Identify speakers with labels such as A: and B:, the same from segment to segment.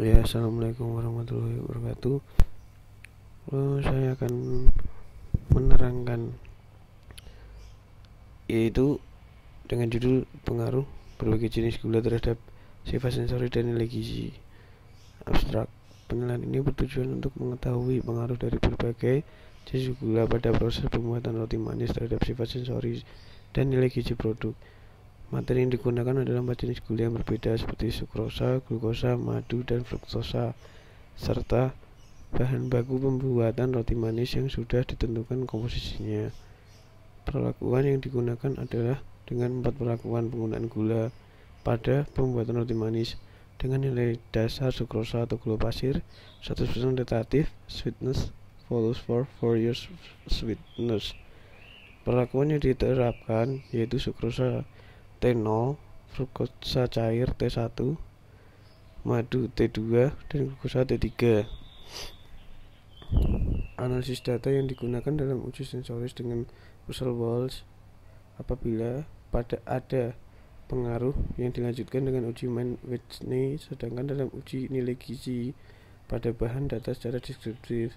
A: Ya, assalamualaikum warahmatullahi wabarakatuh. Saya akan menerangkan, yaitu dengan judul pengaruh berbagai jenis gula terhadap sifat sensori dan nilai gizi abstrak. Penilaian ini bertujuan untuk mengetahui pengaruh dari berbagai jenis gula pada proses pembuatan roti manis terhadap sifat sensori dan nilai gizi produk. Materi yang digunakan adalah 4 jenis gula yang berbeda seperti sukrosa, glukosa, madu, dan fruktosa, serta bahan baku pembuatan roti manis yang sudah ditentukan komposisinya. Perlakuan yang digunakan adalah dengan 4 perlakuan penggunaan gula pada pembuatan roti manis dengan nilai dasar sukrosa atau gula pasir 100% relatif sweetness follows for 4 years sweetness. Perlakuan yang diterapkan yaitu sukrosa T0, fruktosa cair T1, madu T2, dan glukosa T3. Analisis data yang digunakan dalam uji sensoris dengan Russell Walsh apabila ada pengaruh yang dilanjutkan dengan uji Mann-Whitney, sedangkan dalam uji nilai gizi pada bahan data secara deskriptif.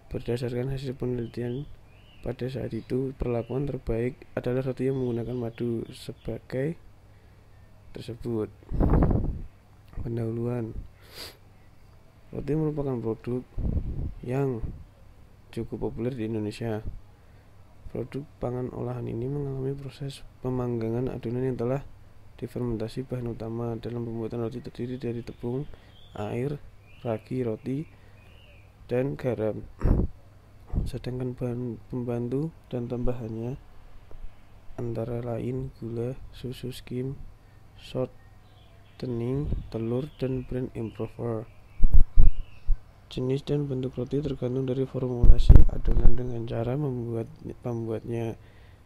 A: Berdasarkan hasil penelitian pada saat itu, perlakuan terbaik adalah roti yang menggunakan madu sebagai tersebut. Pendahuluan. Roti merupakan produk yang cukup populer di Indonesia. Produk pangan olahan ini mengalami proses pemanggangan adonan yang telah difermentasi. Bahan utama dalam pembuatan roti terdiri dari tepung, air, ragi roti, dan garam. Sedangkan bahan pembantu dan tambahannya antara lain gula, susu skim, shortening, telur, dan brand improver. Jenis dan bentuk roti tergantung dari formulasi adonan dengan cara pembuatnya.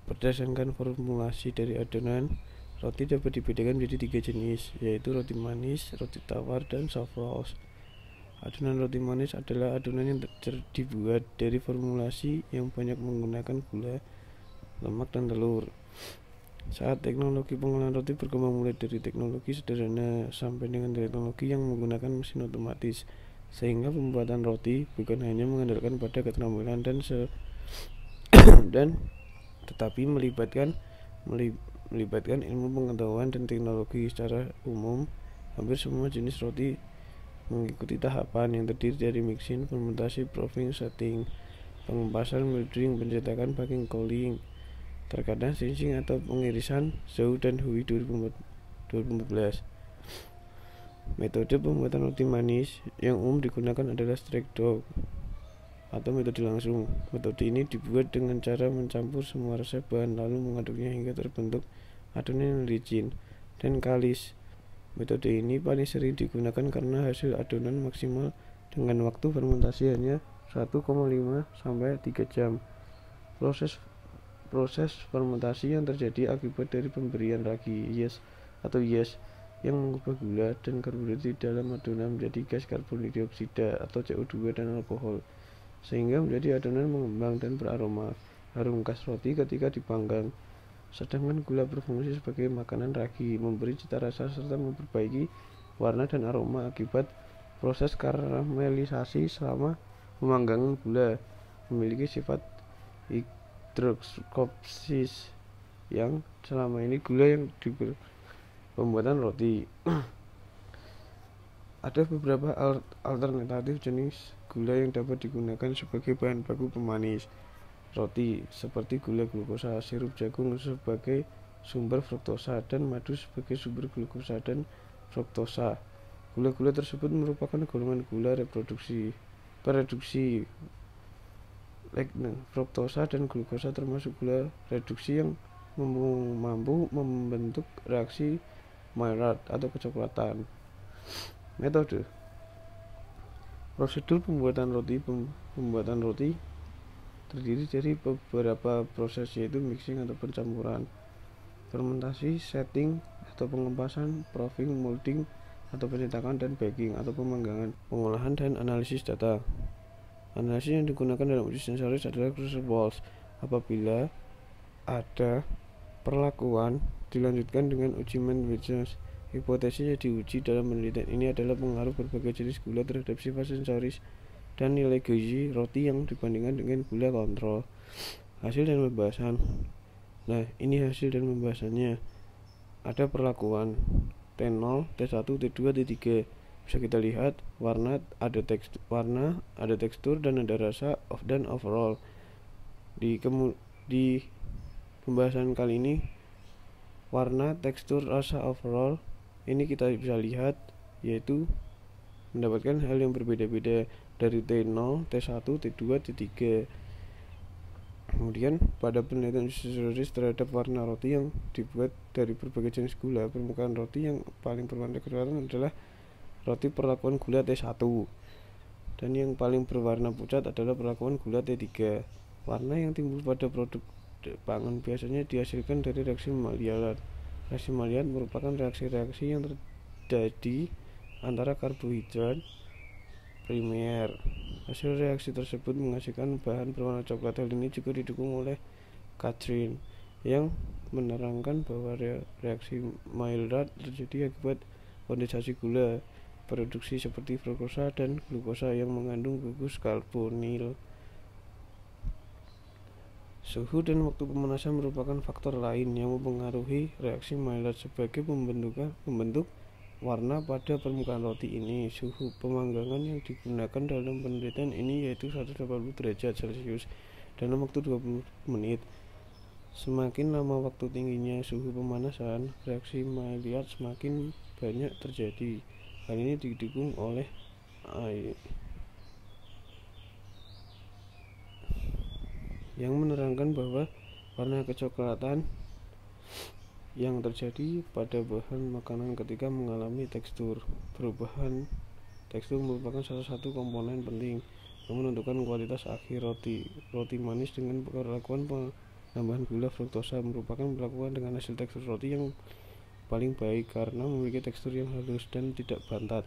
A: Berdasarkan formulasi dari adonan, roti dapat dibedakan menjadi 3 jenis, yaitu roti manis, roti tawar, dan soft rolls. Adonan roti manis adalah adonan yang dibuat dari formulasi yang banyak menggunakan gula, lemak, dan telur. Saat teknologi pengolahan roti berkembang mulai dari teknologi sederhana sampai dengan teknologi yang menggunakan mesin otomatis, sehingga pembuatan roti bukan hanya mengandalkan pada keterampilan tetapi melibatkan ilmu pengetahuan dan teknologi. Secara umum, hampir semua jenis roti mengikuti tahapan yang terdiri dari mixing, fermentasi, proofing, setting, pengempasan, mildering, pencetakan, packing, cooling, terkadang staging atau pengirisan. Zhou dan Hui 2014. Metode pembuatan roti manis yang umum digunakan adalah straight dough atau metode langsung. Metode ini dibuat dengan cara mencampur semua resep bahan lalu mengaduknya hingga terbentuk adonan yang licin dan kalis. Metode ini paling sering digunakan karena hasil adonan maksimal dengan waktu fermentasi hanya 1,5 sampai 3 jam. Proses fermentasi yang terjadi akibat dari pemberian ragi yeast yang mengubah gula dan karbohidrat di dalam adonan menjadi gas karbon dioksida atau CO2 dan alkohol, sehingga menjadi adonan mengembang dan beraroma harum khas roti ketika dipanggang. Sedangkan gula berfungsi sebagai makanan ragi, memberi cita rasa serta memperbaiki warna dan aroma akibat proses karamelisasi selama pemanggangan. Gula memiliki sifat hidroksis yang selama ini gula yang pembuatan roti. Ada beberapa alternatif jenis gula yang dapat digunakan sebagai bahan baku pemanis roti, seperti gula glukosa, sirup jagung sebagai sumber fruktosa, dan madu sebagai sumber glukosa dan fruktosa. Gula-gula tersebut merupakan golongan gula reduksi. Fruktosa dan glukosa termasuk gula reduksi yang mampu membentuk reaksi Maillard atau kecoklatan. Metode. Prosedur pembuatan roti terdiri dari beberapa proses, yaitu mixing atau pencampuran, fermentasi, setting atau pengempasan, proofing, molding atau pencetakan, dan baking atau pemanggangan, pengolahan, dan analisis data. Analisis yang digunakan dalam uji sensoris adalah Russell Walsh apabila ada perlakuan dilanjutkan dengan uji Mann-Whitney Hipotesisnya diuji dalam penelitian ini adalah pengaruh berbagai jenis gula terhadap sifat sensoris dan nilai gizi roti yang dibandingkan dengan gula kontrol. Hasil dan pembahasan. Nah, ini hasil dan pembahasannya. Ada perlakuan T0, T1, T2, T3. Bisa kita lihat warna, ada tekstur dan ada rasa dan overall. Di pembahasan kali ini warna, tekstur, rasa, overall ini kita bisa lihat yaitu mendapatkan hal yang berbeda-beda dari T0, T1, T2, T3. Kemudian pada penelitian sensoris terhadap warna roti yang dibuat dari berbagai jenis gula, permukaan roti yang paling berwarna kecoklatan adalah roti perlakuan gula T1 dan yang paling berwarna pucat adalah perlakuan gula T3. Warna yang timbul pada produk pangan biasanya dihasilkan dari reaksi mamalia. Reaksi mamalia merupakan reaksi-reaksi yang terjadi antara karbohidrat primer. Hasil reaksi tersebut menghasilkan bahan berwarna coklat. Hal ini juga didukung oleh Catherine yang menerangkan bahwa reaksi Maillard terjadi akibat kondensasi gula produksi seperti fruktosa dan glukosa yang mengandung gugus karbonil. Suhu dan waktu pemanasan merupakan faktor lain yang mempengaruhi reaksi Maillard sebagai membentuk warna pada permukaan roti ini. Suhu pemanggangan yang digunakan dalam penelitian ini yaitu 180 derajat Celcius dalam waktu 20 menit. Semakin lama waktu tingginya suhu pemanasan, reaksi Maillard semakin banyak terjadi. Hal ini didukung oleh yang menerangkan bahwa warna kecoklatan yang terjadi pada bahan makanan ketika mengalami tekstur. Perubahan tekstur merupakan salah satu komponen penting yang menentukan kualitas akhir roti. Roti manis dengan perlakuan penambahan gula fruktosa merupakan perlakuan dengan hasil tekstur roti yang paling baik karena memiliki tekstur yang halus dan tidak bantat.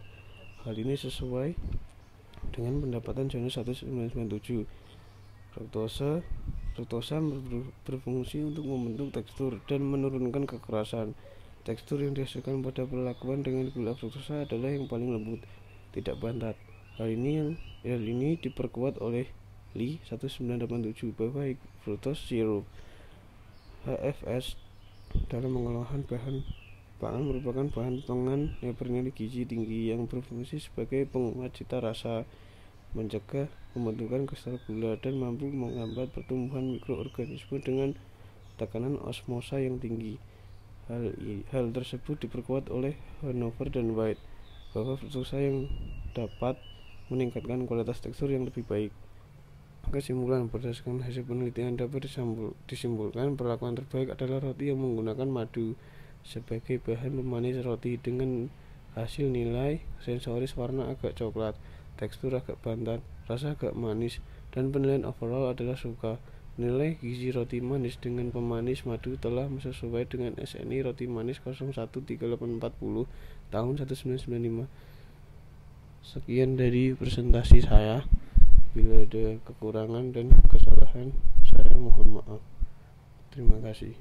A: Hal ini sesuai dengan pendapatan Jones 1997. Fruktosa berfungsi untuk membentuk tekstur dan menurunkan kekerasan. Tekstur yang dihasilkan pada perlakuan dengan gula fruktosa adalah yang paling lembut, tidak bantat. Hal ini diperkuat oleh Lee 1987 bahwa fructose syrup HFS dalam pengolahan bahan pangan merupakan bahan pangan yang bernilai gizi tinggi yang berfungsi sebagai penguat cita rasa, mencegah pembentukan kristal gula dan mampu menghambat pertumbuhan mikroorganisme dengan tekanan osmosa yang tinggi. Hal tersebut diperkuat oleh Hanover dan White bahwa fruktosa yang dapat meningkatkan kualitas tekstur yang lebih baik. Kesimpulan berdasarkan hasil penelitian dapat disimpulkan perlakuan terbaik adalah roti yang menggunakan madu sebagai bahan pemanis roti dengan hasil nilai sensoris warna agak coklat, tekstur agak bantat, rasa agak manis, dan penilaian overall adalah suka. Nilai gizi roti manis dengan pemanis madu telah sesuai dengan SNI roti manis 013840 tahun 1995. Sekian dari presentasi saya. Bila ada kekurangan dan kesalahan, saya mohon maaf. Terima kasih.